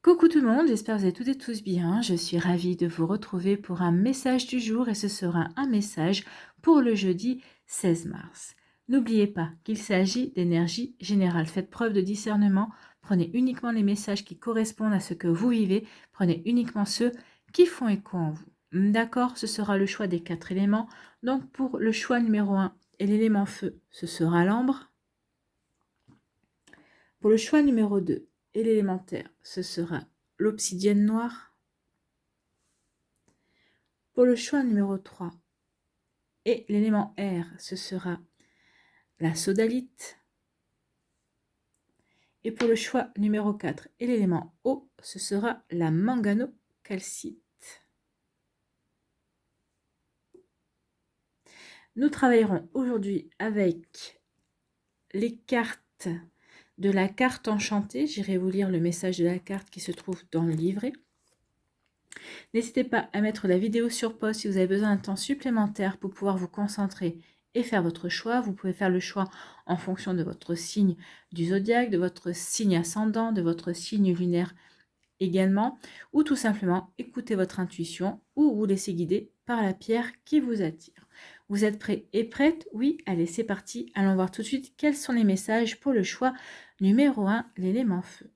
Coucou tout le monde, j'espère que vous allez toutes et tous bien. Je suis ravie de vous retrouver pour un message du jour et ce sera un message pour le jeudi 16 mars. N'oubliez pas qu'il s'agit d'énergie générale. Faites preuve de discernement, prenez uniquement les messages qui correspondent à ce que vous vivez, prenez uniquement ceux qui font écho en vous. D'accord, ce sera le choix des 4 éléments. Donc pour le choix numéro 1 et l'élément feu, ce sera l'ambre. Pour le choix numéro 2 et l'élémentaire, ce sera l'obsidienne noire. Pour le choix numéro 3 et l'élément air, ce sera la sodalite. Et pour le choix numéro 4 et l'élément eau, ce sera la manganocalcite. Nous travaillerons aujourd'hui avec les cartes de la carte enchantée. J'irai vous lire le message de la carte qui se trouve dans le livret. N'hésitez pas à mettre la vidéo sur pause si vous avez besoin d'un temps supplémentaire pour pouvoir vous concentrer et faire votre choix. Vous pouvez faire le choix en fonction de votre signe du zodiaque, de votre signe ascendant, de votre signe lunaire également, ou tout simplement écouter votre intuition ou vous laisser guider par la pierre qui vous attire. Vous êtes prêts et prêtes? Oui, allez, c'est parti. Allons voir tout de suite quels sont les messages pour le choix numéro 1, l'élément feu.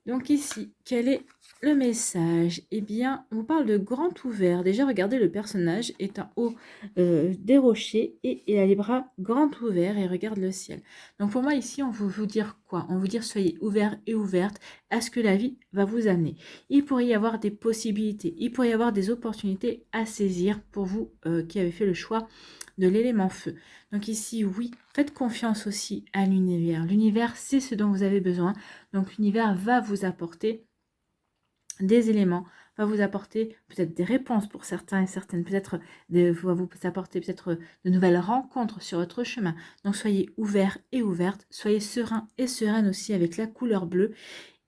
Donc ici, quel est le message? Eh bien, on vous parle de grand ouvert. Déjà, regardez, le personnage est en haut des rochers et il a les bras grands ouverts et regarde le ciel. Donc pour moi, ici, on veut vous dire quoi? On veut dire soyez ouverts et ouvertes à ce que la vie va vous amener. Il pourrait y avoir des possibilités, il pourrait y avoir des opportunités à saisir pour vous qui avez fait le choix de l'élément feu. Donc ici, oui, faites confiance aussi à l'univers. L'univers, c'est ce dont vous avez besoin. Donc l'univers va vous apporter des éléments, va vous apporter peut-être des réponses pour certains et certaines, peut-être va vous apporter peut-être de nouvelles rencontres sur votre chemin. Donc soyez ouverts et ouvertes, soyez sereins et sereines aussi avec la couleur bleue.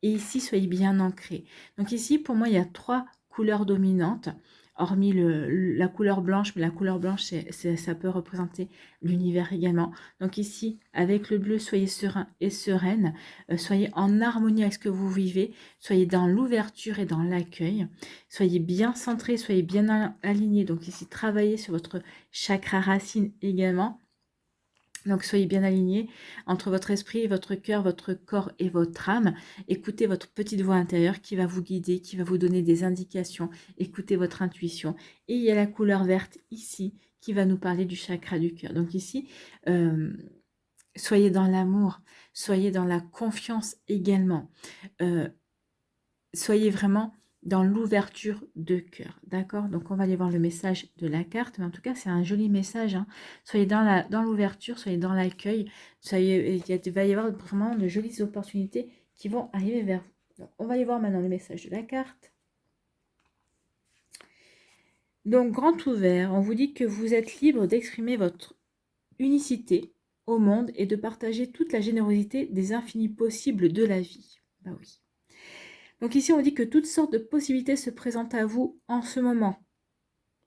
Et ici, soyez bien ancrés. Donc ici, pour moi, il y a 3 couleurs dominantes, hormis la couleur blanche, mais la couleur blanche, ça peut représenter l'univers également. Donc ici, avec le bleu, soyez serein et sereine, soyez en harmonie avec ce que vous vivez, soyez dans l'ouverture et dans l'accueil, soyez bien centrés, soyez bien alignés. Donc ici, travaillez sur votre chakra racine également. Donc soyez bien alignés entre votre esprit, votre cœur, votre corps et votre âme. Écoutez votre petite voix intérieure qui va vous guider, qui va vous donner des indications. Écoutez votre intuition. Et il y a la couleur verte ici qui va nous parler du chakra du cœur. Donc ici, soyez dans l'amour, soyez dans la confiance également. Soyez vraiment dans l'ouverture de cœur, d'accord? Donc on va aller voir le message de la carte, mais en tout cas c'est un joli message, hein. Soyez dans l'ouverture, soyez dans l'accueil, il va y avoir vraiment de jolies opportunités qui vont arriver vers vous. Donc, on va aller voir maintenant le message de la carte. Donc grand ouvert, on vous dit que vous êtes libre d'exprimer votre unicité au monde et de partager toute la générosité des infinis possibles de la vie. Bah oui. Donc ici, on dit que toutes sortes de possibilités se présentent à vous en ce moment.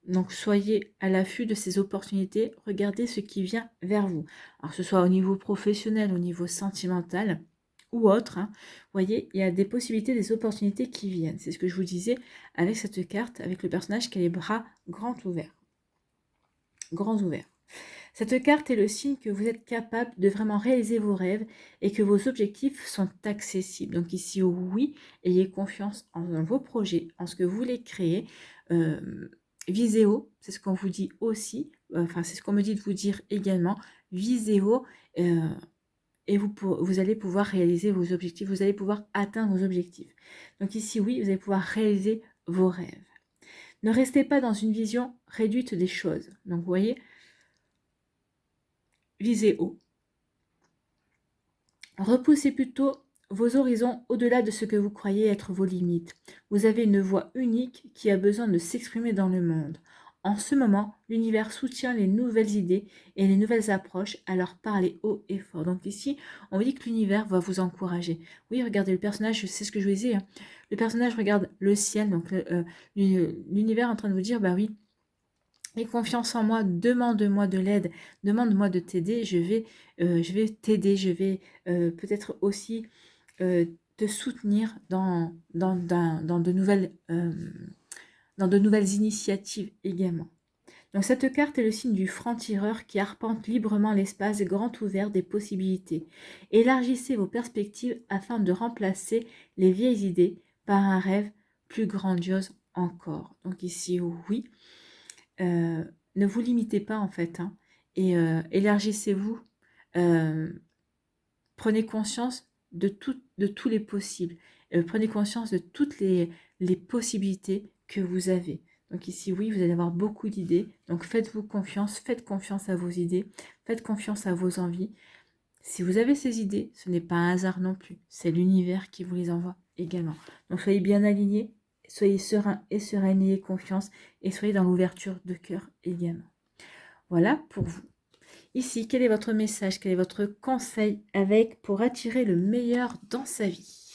Donc soyez à l'affût de ces opportunités, regardez ce qui vient vers vous. Alors que ce soit au niveau professionnel, au niveau sentimental ou autre, hein. Vous voyez, il y a des possibilités, des opportunités qui viennent. C'est ce que je vous disais avec cette carte, avec le personnage qui a les bras grands ouverts. Grands ouverts. Cette carte est le signe que vous êtes capable de vraiment réaliser vos rêves et que vos objectifs sont accessibles. Donc ici, oui, ayez confiance en vos projets, en ce que vous voulez créer. Visez haut, c'est ce qu'on vous dit aussi, enfin c'est ce qu'on me dit de vous dire également. Visez haut et vous allez pouvoir réaliser vos objectifs, vous allez pouvoir atteindre vos objectifs. Donc ici, oui, vous allez pouvoir réaliser vos rêves. Ne restez pas dans une vision réduite des choses. Donc vous voyez, visez haut. Repoussez plutôt vos horizons au-delà de ce que vous croyez être vos limites. Vous avez une voix unique qui a besoin de s'exprimer dans le monde. En ce moment, l'univers soutient les nouvelles idées et les nouvelles approches, alors parlez haut et fort. Donc ici, on vous dit que l'univers va vous encourager. Oui, regardez le personnage, c'est ce que je vous disais, hein. Le personnage regarde le ciel, donc l'univers est en train de vous dire, bah oui, aie confiance en moi, demande-moi de l'aide, demande-moi de t'aider, je vais t'aider, je vais peut-être aussi te soutenir dans de nouvelles initiatives également. Donc cette carte est le signe du franc-tireur qui arpente librement l'espace grand ouvert des possibilités. Élargissez vos perspectives afin de remplacer les vieilles idées par un rêve plus grandiose encore. Donc ici, oui, ne vous limitez pas en fait, hein, et élargissez-vous, prenez conscience de tous les possibles, prenez conscience de toutes les possibilités que vous avez. Donc ici, oui, vous allez avoir beaucoup d'idées. Donc faites-vous confiance, faites confiance à vos idées, faites confiance à vos envies. Si vous avez ces idées, ce n'est pas un hasard non plus. C'est l'univers qui vous les envoie également. Donc soyez bien alignés, soyez serein et sereine, ayez confiance et soyez dans l'ouverture de cœur également. Voilà pour vous. Ici, quel est votre message, quel est votre conseil pour attirer le meilleur dans sa vie?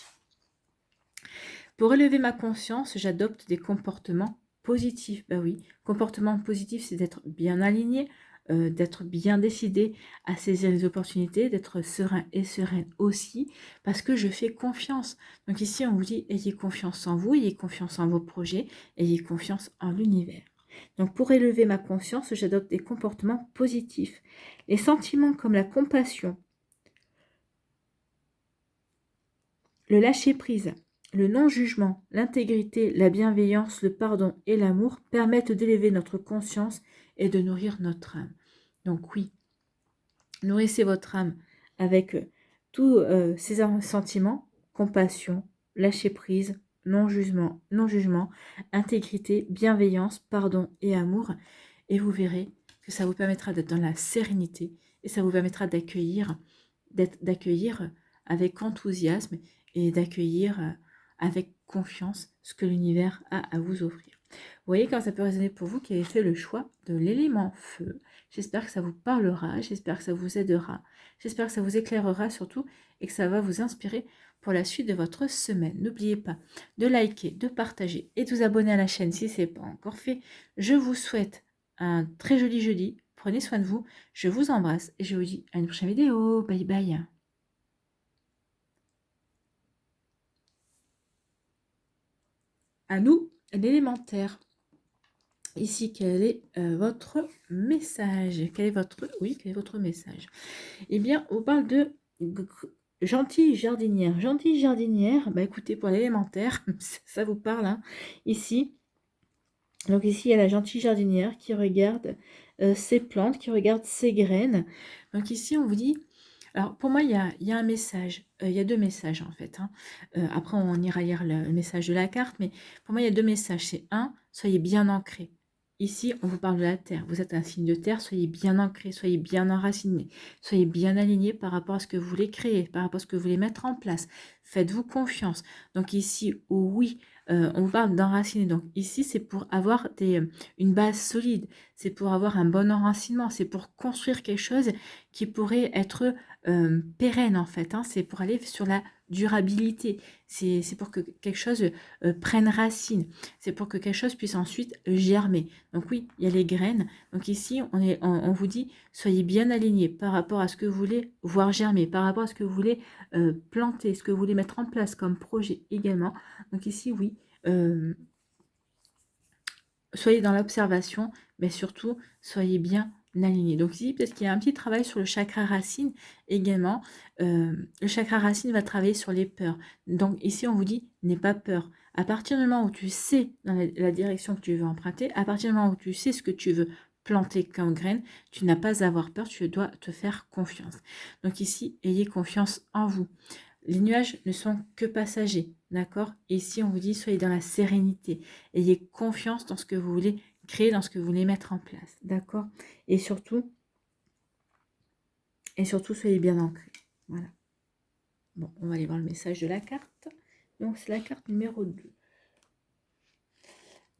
Pour élever ma conscience, j'adopte des comportements positifs. Ben oui, comportement positif, c'est d'être bien aligné, d'être bien décidé à saisir les opportunités, d'être serein et sereine aussi, parce que je fais confiance. Donc ici, on vous dit, ayez confiance en vous, ayez confiance en vos projets, ayez confiance en l'univers. Donc pour élever ma conscience, j'adopte des comportements positifs. Les sentiments comme la compassion, le lâcher-prise, le non-jugement, l'intégrité, la bienveillance, le pardon et l'amour permettent d'élever notre conscience et de nourrir notre âme. Donc oui, nourrissez votre âme avec tous ces sentiments, compassion, lâcher-prise, non-jugement, intégrité, bienveillance, pardon et amour. Et vous verrez que ça vous permettra d'être dans la sérénité et ça vous permettra d'accueillir avec enthousiasme et d'accueillir avec confiance ce que l'univers a à vous offrir. Vous voyez quand ça peut résonner pour vous qui avez fait le choix de l'élément feu. J'espère que ça vous parlera, j'espère que ça vous aidera, j'espère que ça vous éclairera surtout et que ça va vous inspirer pour la suite de votre semaine. N'oubliez pas de liker, de partager et de vous abonner à la chaîne si ce n'est pas encore fait. Je vous souhaite un très joli jeudi. Prenez soin de vous. Je vous embrasse et je vous dis à une prochaine vidéo. Bye bye. À nous, l'élémentaire. Ici, quel est votre message? Quel est votre message? Eh bien, on parle de gentille jardinière. Gentille jardinière, bah écoutez, pour l'élémentaire, ça vous parle, hein, ici. Donc ici, il y a la gentille jardinière qui regarde ses plantes, qui regarde ses graines. Donc ici, on vous dit... Alors, pour moi, il y a un message. Il y a deux messages, en fait, hein. Après, on ira lire le message de la carte. Mais pour moi, il y a deux messages. C'est un, soyez bien ancrés. Ici, on vous parle de la terre. Vous êtes un signe de terre. Soyez bien ancrés, soyez bien enracinés. Soyez bien alignés par rapport à ce que vous voulez créer, par rapport à ce que vous voulez mettre en place. Faites-vous confiance. Donc ici, oui... on vous parle d'enraciner. Donc ici, c'est pour avoir une base solide. C'est pour avoir un bon enracinement. C'est pour construire quelque chose qui pourrait être pérenne en fait. Hein. C'est pour aller sur la durabilité. C'est pour que quelque chose prenne racine. C'est pour que quelque chose puisse ensuite germer. Donc oui, il y a les graines. Donc ici, on vous dit, soyez bien alignés par rapport à ce que vous voulez voir germer, par rapport à ce que vous voulez planter, ce que vous voulez mettre en place comme projet également. Donc ici, oui, soyez dans l'observation, mais surtout, soyez bien alignés. Donc ici, peut-être qu'il y a un petit travail sur le chakra racine également. Le chakra racine va travailler sur les peurs. Donc ici, on vous dit, n'aie pas peur. À partir du moment où tu sais dans la direction que tu veux emprunter, à partir du moment où tu sais ce que tu veux planter comme graine, tu n'as pas à avoir peur, tu dois te faire confiance. Donc ici, ayez confiance en vous. Les nuages ne sont que passagers, d'accord? Ici, on vous dit, soyez dans la sérénité. Ayez confiance dans ce que vous voulez créer, dans ce que vous voulez mettre en place, d'accord? Et surtout, soyez bien ancrés. Voilà. Bon, on va aller voir le message de la carte. Donc, c'est la carte numéro 2.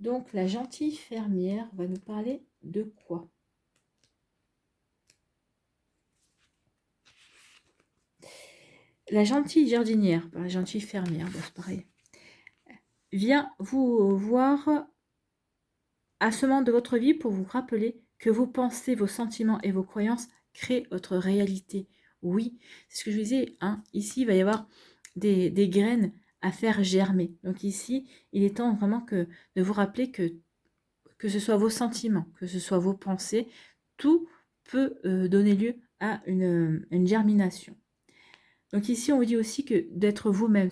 Donc, la gentille fermière va nous parler de quoi? La gentille jardinière, la gentille fermière, bon, c'est pareil, vient vous voir à ce moment de votre vie pour vous rappeler que vos pensées, vos sentiments et vos croyances créent votre réalité. Oui, c'est ce que je vous disais, hein. Ici, il va y avoir des graines à faire germer. Donc ici, il est temps vraiment de vous rappeler que ce soit vos sentiments, que ce soit vos pensées, tout peut donner lieu à une germination. Donc ici, on vous dit aussi que d'être vous-même,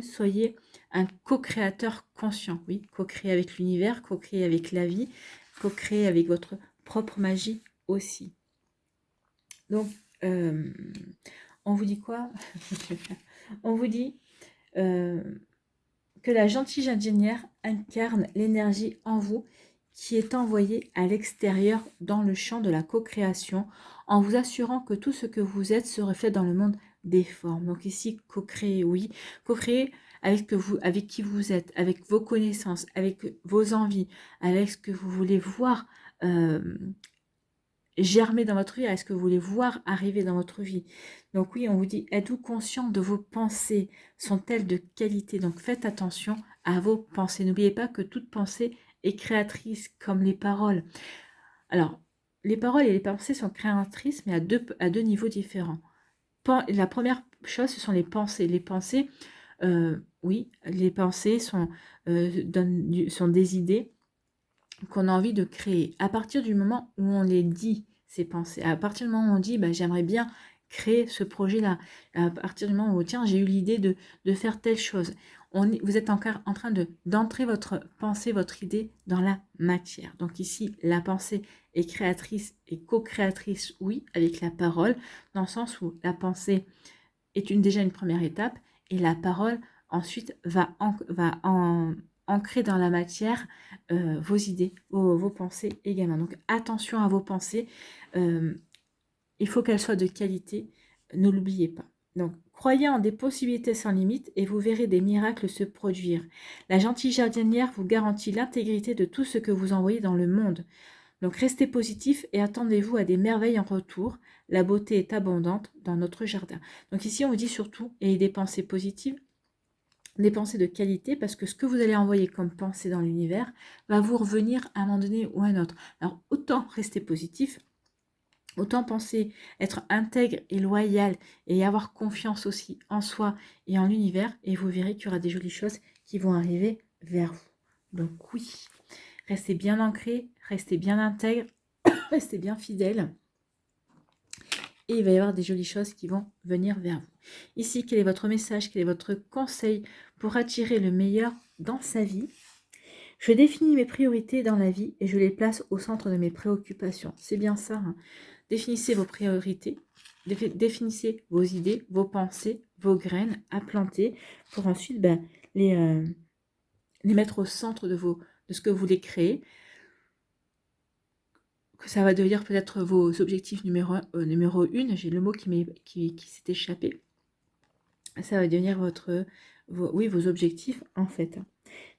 soyez un co-créateur conscient. Oui, co-créer avec l'univers, co-créer avec la vie, co-créer avec votre propre magie aussi. Donc, on vous dit quoi? On vous dit que la gentille jardinière incarne l'énergie en vous qui est envoyée à l'extérieur dans le champ de la co-création en vous assurant que tout ce que vous êtes se reflète dans le monde des formes. Donc ici, co-créer, oui. Co-créer avec qui vous êtes, avec vos connaissances, avec vos envies, avec ce que vous voulez voir germer dans votre vie, avec ce que vous voulez voir arriver dans votre vie. Donc oui, on vous dit, êtes-vous conscient de vos pensées? Sont-elles de qualité? Donc faites attention à vos pensées. N'oubliez pas que toute pensée est créatrice, comme les paroles. Alors, les paroles et les pensées sont créatrices, mais à deux niveaux différents. La première chose, ce sont les pensées. Les pensées, oui, les pensées sont des idées qu'on a envie de créer. À partir du moment où on les dit, ces pensées, à partir du moment où on dit, bah, j'aimerais bien créer ce projet-là, à partir du moment où, tiens, j'ai eu l'idée de faire telle chose, vous êtes encore en train d'entrer votre pensée, votre idée dans la matière. Donc ici, la pensée est créatrice et co-créatrice, oui, avec la parole, dans le sens où la pensée est déjà une première étape et la parole ensuite va ancrer dans la matière vos idées, vos pensées également. Donc attention à vos pensées, il faut qu'elles soient de qualité, ne l'oubliez pas. Donc croyez en des possibilités sans limite et vous verrez des miracles se produire. La gentille jardinière vous garantit l'intégrité de tout ce que vous envoyez dans le monde. Donc restez positif et attendez-vous à des merveilles en retour. La beauté est abondante dans notre jardin. Donc ici, on vous dit surtout, ayez des pensées positives, des pensées de qualité, parce que ce que vous allez envoyer comme pensée dans l'univers va vous revenir à un moment donné ou à un autre. Alors autant rester positif, autant penser être intègre et loyal et avoir confiance aussi en soi et en l'univers, et vous verrez qu'il y aura des jolies choses qui vont arriver vers vous. Donc oui, restez bien ancré, restez bien intègre, restez bien fidèle. Et il va y avoir des jolies choses qui vont venir vers vous. Ici, quel est votre message, quel est votre conseil pour attirer le meilleur dans sa vie? Je définis mes priorités dans la vie et je les place au centre de mes préoccupations. C'est bien ça. Hein. Définissez vos priorités, définissez vos idées, vos pensées, vos graines à planter pour ensuite les mettre au centre de ce que vous voulez créer. Que ça va devenir peut-être vos objectifs numéro 1. J'ai le mot qui s'est échappé. Ça va devenir vos objectifs en fait.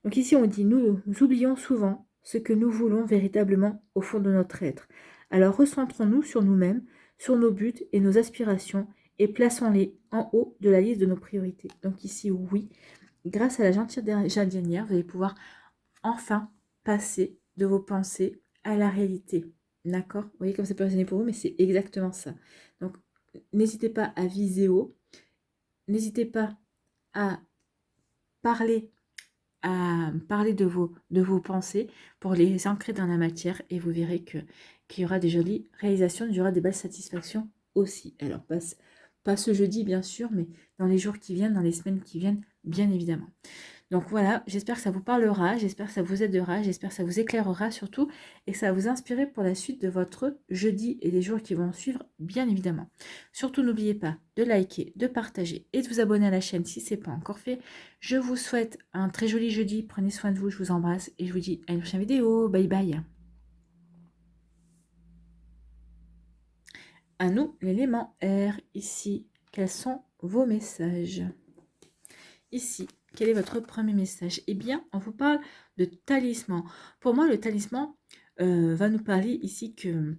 Donc ici on dit, nous oublions souvent ce que nous voulons véritablement au fond de notre être. Alors recentrons-nous sur nous-mêmes, sur nos buts et nos aspirations et plaçons-les en haut de la liste de nos priorités. Donc ici oui, grâce à la gentille jardinière, vous allez pouvoir enfin passer de vos pensées à la réalité. D'accord? Vous voyez comme ça peut résonner pour vous, mais c'est exactement ça. Donc, n'hésitez pas à viser haut. N'hésitez pas à parler de vos pensées pour les ancrer dans la matière et vous verrez qu'il y aura des jolies réalisations, il y aura des belles satisfactions aussi. Alors, pas ce jeudi, bien sûr, mais dans les jours qui viennent, dans les semaines qui viennent, bien évidemment. Donc voilà, j'espère que ça vous parlera, j'espère que ça vous aidera, j'espère que ça vous éclairera surtout et que ça va vous inspirer pour la suite de votre jeudi et les jours qui vont suivre, bien évidemment. Surtout n'oubliez pas de liker, de partager et de vous abonner à la chaîne si ce n'est pas encore fait. Je vous souhaite un très joli jeudi, prenez soin de vous, je vous embrasse et je vous dis à une prochaine vidéo, bye bye. À nous, l'élément R, ici, quels sont vos messages? Ici, quel est votre premier message? Eh bien, on vous parle de talisman. Pour moi, le talisman va nous parler ici que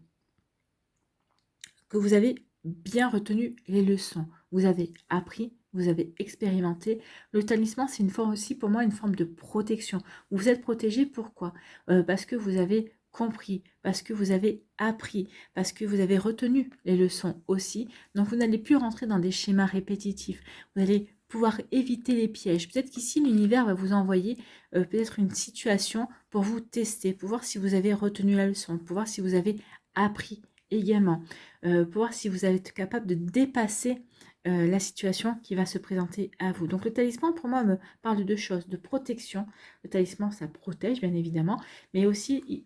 vous avez bien retenu les leçons. Vous avez appris, vous avez expérimenté. Le talisman, c'est une forme aussi, pour moi, une forme de protection. Vous êtes protégé, pourquoi? Parce que vous avez compris, parce que vous avez appris, parce que vous avez retenu les leçons aussi. Donc, vous n'allez plus rentrer dans des schémas répétitifs. Vous allez pouvoir éviter les pièges. Peut-être qu'ici, l'univers va vous envoyer peut-être une situation pour vous tester, pour voir si vous avez retenu la leçon, pour voir si vous avez appris également, pour voir si vous êtes capable de dépasser la situation qui va se présenter à vous. Donc le talisman, pour moi, me parle de deux choses, de protection. Le talisman, ça protège, bien évidemment, mais aussi,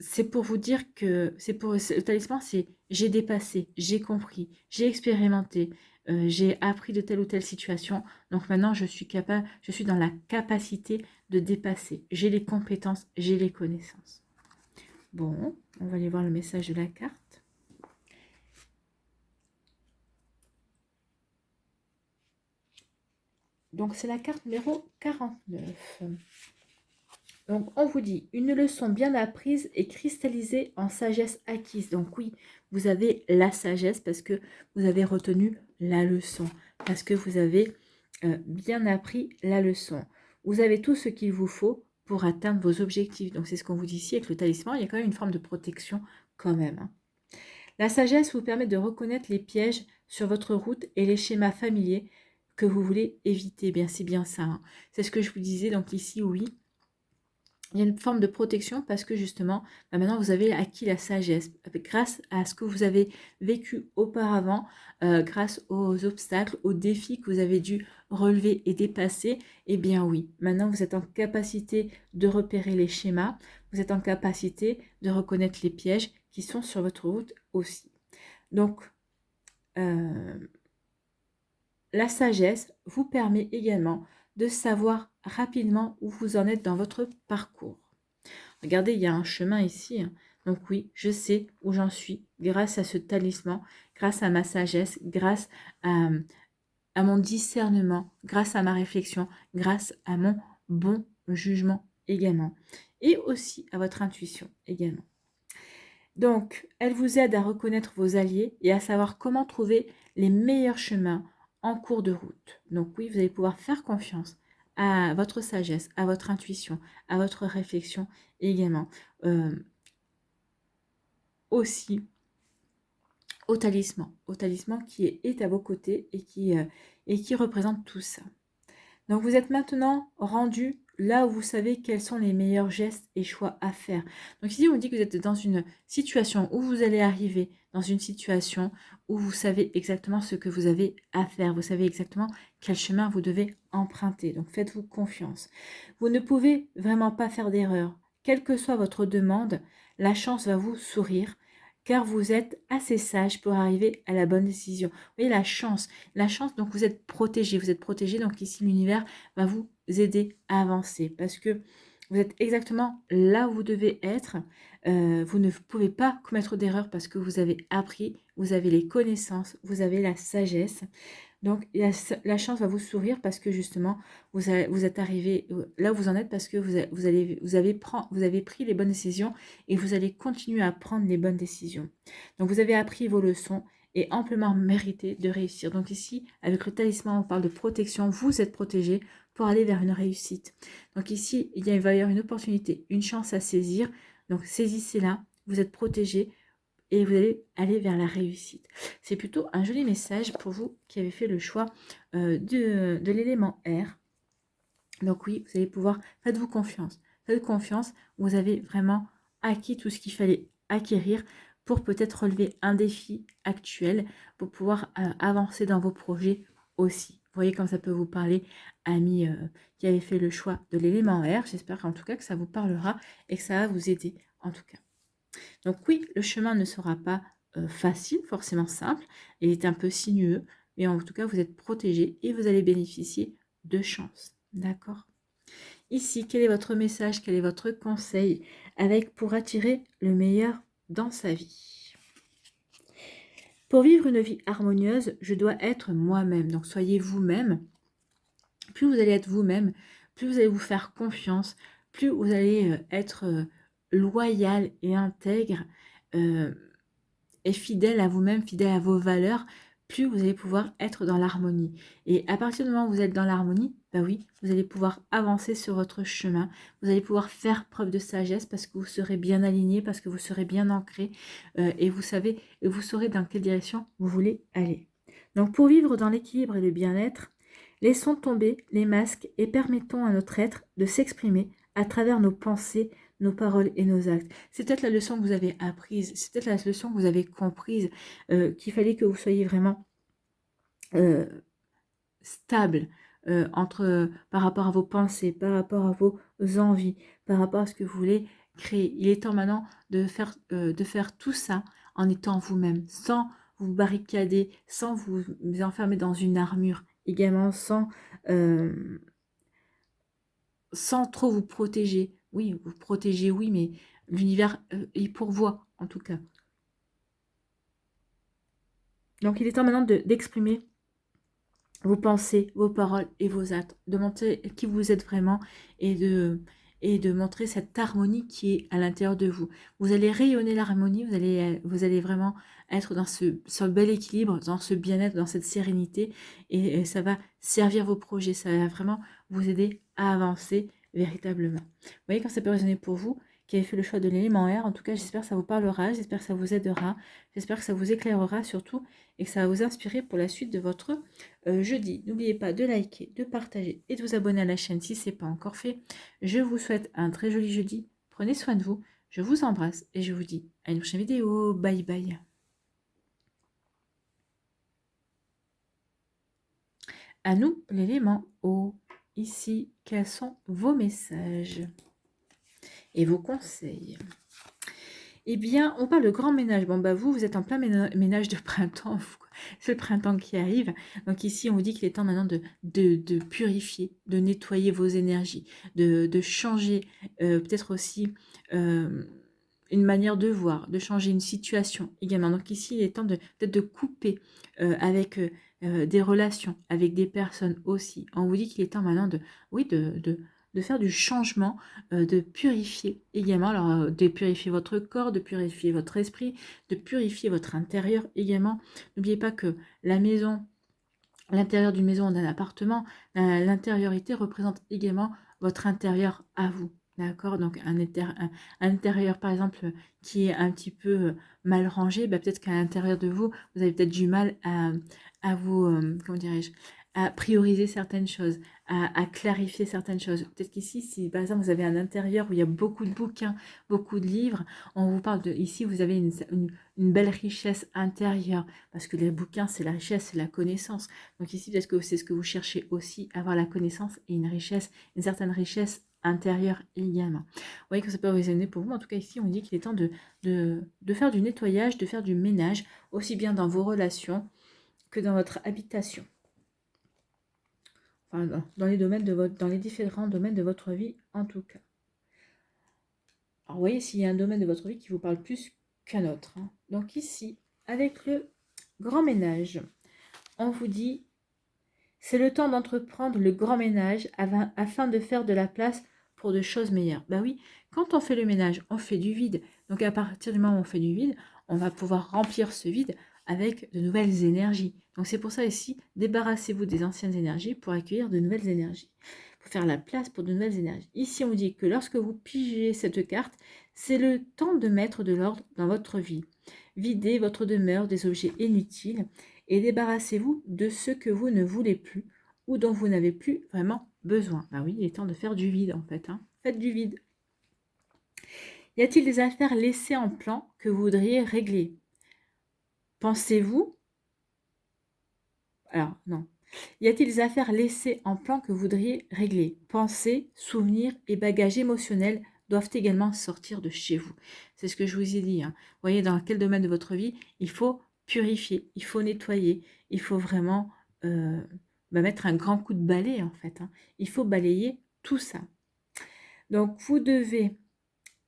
c'est pour vous dire que le talisman, c'est j'ai dépassé, j'ai compris, j'ai expérimenté, j'ai appris de telle ou telle situation. Donc maintenant, je suis capable, je suis dans la capacité de dépasser. J'ai les compétences, j'ai les connaissances. Bon, on va aller voir le message de la carte. Donc, c'est la carte numéro 49. Donc, on vous dit, une leçon bien apprise et cristallisée en sagesse acquise. Donc oui, vous avez la sagesse parce que vous avez retenu la leçon, parce que vous avez bien appris la leçon. Vous avez tout ce qu'il vous faut pour atteindre vos objectifs. Donc, c'est ce qu'on vous dit ici avec le talisman. Il y a quand même une forme de protection quand même, hein. La sagesse vous permet de reconnaître les pièges sur votre route et les schémas familiers que vous voulez éviter. Bien, c'est bien ça, hein. C'est ce que je vous disais. Donc ici, oui, il y a une forme de protection parce que justement, maintenant vous avez acquis la sagesse. Grâce à ce que vous avez vécu auparavant, grâce aux obstacles, aux défis que vous avez dû relever et dépasser, eh bien oui, maintenant vous êtes en capacité de repérer les schémas, vous êtes en capacité de reconnaître les pièges qui sont sur votre route aussi. Donc, la sagesse vous permet également de savoir rapidement où vous en êtes dans votre parcours. Regardez, il y a un chemin ici, hein. Donc oui, je sais où j'en suis grâce à ce talisman, grâce à ma sagesse, grâce à mon discernement, grâce à ma réflexion, grâce à mon bon jugement également. Et aussi à votre intuition également. Donc, elle vous aide à reconnaître vos alliés et à savoir comment trouver les meilleurs chemins en cours de route. Donc oui, vous allez pouvoir faire confiance à votre sagesse, à votre intuition, à votre réflexion également. Aussi au talisman qui est à vos côtés et qui représente tout ça. Donc vous êtes maintenant rendu là où vous savez quels sont les meilleurs gestes et choix à faire. Donc ici, on vous dit que vous êtes dans une situation où vous allez arriver dans une situation où vous savez exactement ce que vous avez à faire. Vous savez exactement quel chemin vous devez emprunter. Donc faites-vous confiance. Vous ne pouvez vraiment pas faire d'erreur. Quelle que soit votre demande, la chance va vous sourire car vous êtes assez sage pour arriver à la bonne décision. Vous voyez la chance, donc vous êtes protégé, donc ici l'univers va vous aider à avancer parce que vous êtes exactement là où vous devez être. Vous ne pouvez pas commettre d'erreur parce que vous avez appris, vous avez les connaissances, vous avez la sagesse. Donc la chance va vous sourire parce que justement vous êtes arrivé là où vous en êtes parce que vous avez pris les bonnes décisions et vous allez continuer à prendre les bonnes décisions. Donc vous avez appris vos leçons et amplement mérité de réussir. Donc ici, avec le talisman, on parle de protection. Vous êtes protégé pour aller vers une réussite. Donc ici, il va y avoir une opportunité, une chance à saisir. Donc saisissez-la, vous êtes protégé et vous allez aller vers la réussite. C'est plutôt un joli message pour vous qui avez fait le choix de l'élément R. Donc oui, vous allez pouvoir, faites-vous confiance. Faites confiance, vous avez vraiment acquis tout ce qu'il fallait acquérir pour peut-être relever un défi actuel, pour pouvoir avancer dans vos projets aussi. Vous voyez comme ça peut vous parler, amis qui avez fait le choix de l'élément R. J'espère en tout cas que ça vous parlera et que ça va vous aider en tout cas. Donc oui, le chemin ne sera pas facile, forcément simple, il est un peu sinueux, mais en tout cas, vous êtes protégé et vous allez bénéficier de chance. D'accord? Ici, quel est votre message, quel est votre conseil pour attirer le meilleur dans sa vie? Pour vivre une vie harmonieuse, je dois être moi-même. Donc soyez vous-même. Plus vous allez être vous-même, plus vous allez vous faire confiance, plus vous allez être loyal et intègre et fidèle à vous-même, fidèle à vos valeurs, plus vous allez pouvoir être dans l'harmonie. Et à partir du moment où vous êtes dans l'harmonie, bah oui, vous allez pouvoir avancer sur votre chemin, vous allez pouvoir faire preuve de sagesse parce que vous serez bien aligné, parce que vous serez bien ancré et vous saurez dans quelle direction vous voulez aller. Donc pour vivre dans l'équilibre et le bien-être, laissons tomber les masques et permettons à notre être de s'exprimer à travers nos pensées, nos paroles et nos actes. C'est peut-être la leçon que vous avez apprise, c'est peut-être la leçon que vous avez comprise, qu'il fallait que vous soyez vraiment euh, stable par rapport à vos pensées, par rapport à vos envies, par rapport à ce que vous voulez créer. Il est temps maintenant de faire tout ça en étant vous-même, sans vous barricader, sans vous enfermer dans une armure, également sans trop vous protéger. Oui, vous protégez, oui, mais l'univers y pourvoit, en tout cas. Donc, il est temps maintenant d'exprimer vos pensées, vos paroles et vos actes, de montrer qui vous êtes vraiment et de montrer cette harmonie qui est à l'intérieur de vous. Vous allez rayonner l'harmonie, vous allez vraiment être dans ce bel équilibre, dans ce bien-être, dans cette sérénité et ça va servir vos projets, ça va vraiment vous aider à avancer véritablement. Vous voyez quand ça peut résonner pour vous, qui avez fait le choix de l'élément R, en tout cas j'espère que ça vous parlera, j'espère que ça vous aidera, j'espère que ça vous éclairera surtout et que ça va vous inspirer pour la suite de votre jeudi. N'oubliez pas de liker, de partager et de vous abonner à la chaîne si ce n'est pas encore fait. Je vous souhaite un très joli jeudi. Prenez soin de vous. Je vous embrasse et je vous dis à une prochaine vidéo. Bye bye. À nous, l'élément eau. Ici, quels sont vos messages et vos conseils? Eh bien, on parle de grand ménage. Bon, bah vous êtes en plein ménage de printemps. C'est le printemps qui arrive. Donc ici, on vous dit qu'il est temps maintenant de purifier, de nettoyer vos énergies, de changer peut-être aussi une manière de voir, de changer une situation également. Donc ici, il est temps peut-être de couper avec des relations, avec des personnes aussi. On vous dit qu'il est temps maintenant de faire du changement, de purifier également, alors de purifier votre corps, de purifier votre esprit, de purifier votre intérieur également. N'oubliez pas que la maison, l'intérieur d'une maison, d'un appartement, l'intériorité représente également votre intérieur à vous. D'accord? Donc un intérieur, par exemple, qui est un petit peu mal rangé, bah, peut-être qu'à l'intérieur de vous, vous avez peut-être du mal à vous, comment dirais-je, à prioriser certaines choses, à clarifier certaines choses. Peut-être qu'ici, si par exemple vous avez un intérieur où il y a beaucoup de bouquins, beaucoup de livres, on vous parle de, ici vous avez une belle richesse intérieure, parce que les bouquins, c'est la richesse, c'est la connaissance. Donc ici, peut-être que c'est ce que vous cherchez aussi, avoir la connaissance et une richesse, une certaine richesse intérieure également. Vous voyez que ça peut résonner pour vous, mais en tout cas ici, on dit qu'il est temps de faire du nettoyage, de faire du ménage, aussi bien dans vos relations que dans votre habitation. Enfin, dans les domaines dans les différents domaines de votre vie, en tout cas. Alors, vous voyez s'il y a un domaine de votre vie qui vous parle plus qu'un autre. Hein. Donc ici, avec le grand ménage, on vous dit c'est le temps d'entreprendre le grand ménage afin de faire de la place pour de choses meilleures. Ben oui, quand on fait le ménage, on fait du vide. Donc à partir du moment où on fait du vide, on va pouvoir remplir ce vide avec de nouvelles énergies. Donc c'est pour ça ici, débarrassez-vous des anciennes énergies pour accueillir de nouvelles énergies. Pour faire la place pour de nouvelles énergies. Ici, on dit que lorsque vous pigez cette carte, c'est le temps de mettre de l'ordre dans votre vie. Videz votre demeure des objets inutiles et débarrassez-vous de ce que vous ne voulez plus ou dont vous n'avez plus vraiment besoin. Ah oui, il est temps de faire du vide en fait. Hein. Faites du vide. Y a-t-il des affaires laissées en plan que vous voudriez régler? Pensez-vous... Alors, non. Y a-t-il des affaires laissées en plan que vous voudriez régler? Pensées, souvenirs et bagages émotionnels doivent également sortir de chez vous. C'est ce que je vous ai dit. Hein. Vous voyez dans quel domaine de votre vie il faut purifier, il faut nettoyer, il faut vraiment mettre un grand coup de balai en fait. Hein. Il faut balayer tout ça. Donc vous devez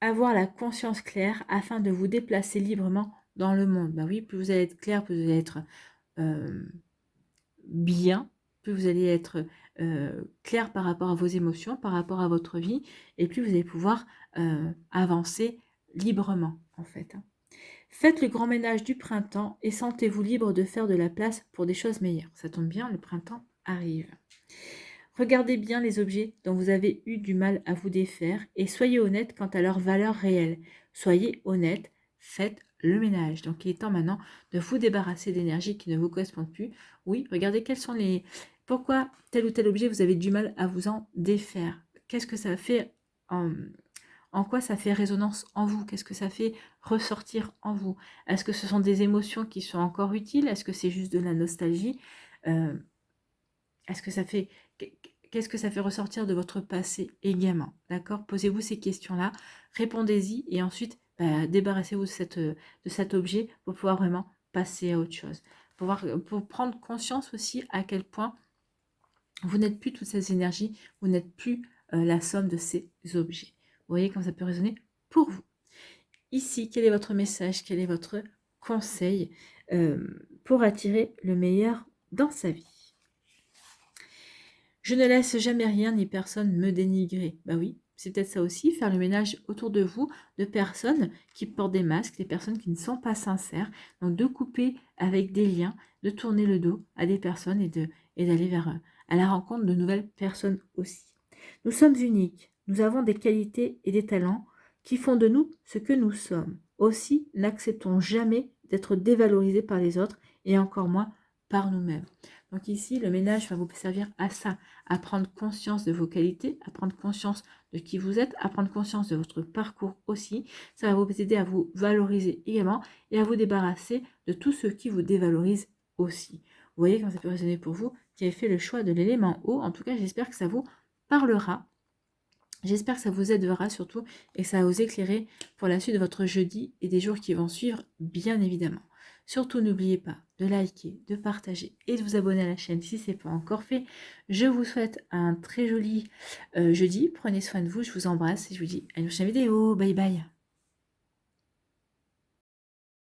avoir la conscience claire afin de vous déplacer librement dans le monde. Ben oui, plus vous allez être clair, plus vous allez être bien, plus vous allez être clair par rapport à vos émotions, par rapport à votre vie, et plus vous allez pouvoir avancer librement en fait. Hein. Faites le grand ménage du printemps et sentez-vous libre de faire de la place pour des choses meilleures. Ça tombe bien, le printemps arrive. Regardez bien les objets dont vous avez eu du mal à vous défaire et soyez honnête quant à leur valeur réelle. Soyez honnête, faites le ménage. Donc, il est temps maintenant de vous débarrasser d'énergie qui ne vous correspond plus. Oui, regardez quels sont les... Pourquoi tel ou tel objet, vous avez du mal à vous en défaire? Qu'est-ce que ça fait en quoi ça fait résonance en vous? Qu'est-ce que ça fait ressortir en vous? Est-ce que ce sont des émotions qui sont encore utiles? Est-ce que c'est juste de la nostalgie? Est-ce que ça fait... Qu'est-ce que ça fait ressortir de votre passé également? D'accord? Posez-vous ces questions-là, répondez-y et ensuite débarrassez-vous de cet objet pour pouvoir vraiment passer à autre chose. Pour prendre conscience aussi à quel point vous n'êtes plus toutes ces énergies, vous n'êtes plus la somme de ces objets. Vous voyez comment ça peut résonner pour vous. Ici, quel est votre message? Quel est votre conseil pour attirer le meilleur dans sa vie? Je ne laisse jamais rien ni personne me dénigrer. Bah oui, c'est peut-être ça aussi, faire le ménage autour de vous de personnes qui portent des masques, des personnes qui ne sont pas sincères. Donc de couper avec des liens, de tourner le dos à des personnes et d'aller vers à la rencontre de nouvelles personnes aussi. Nous sommes uniques, nous avons des qualités et des talents qui font de nous ce que nous sommes. Aussi, n'acceptons jamais d'être dévalorisés par les autres et encore moins par nous-mêmes. Donc ici, le ménage va vous servir à ça, à prendre conscience de vos qualités, à prendre conscience de qui vous êtes, à prendre conscience de votre parcours aussi. Ça va vous aider à vous valoriser également et à vous débarrasser de tout ce qui vous dévalorise aussi. Vous voyez quand ça peut résonner pour vous qui avez fait le choix de l'élément eau. En tout cas, j'espère que ça vous parlera. J'espère que ça vous aidera surtout et que ça va vous éclairer pour la suite de votre jeudi et des jours qui vont suivre, bien évidemment. Surtout, n'oubliez pas de liker, de partager et de vous abonner à la chaîne si ce n'est pas encore fait. Je vous souhaite un très joli jeudi. Prenez soin de vous, je vous embrasse et je vous dis à une prochaine vidéo. Bye bye.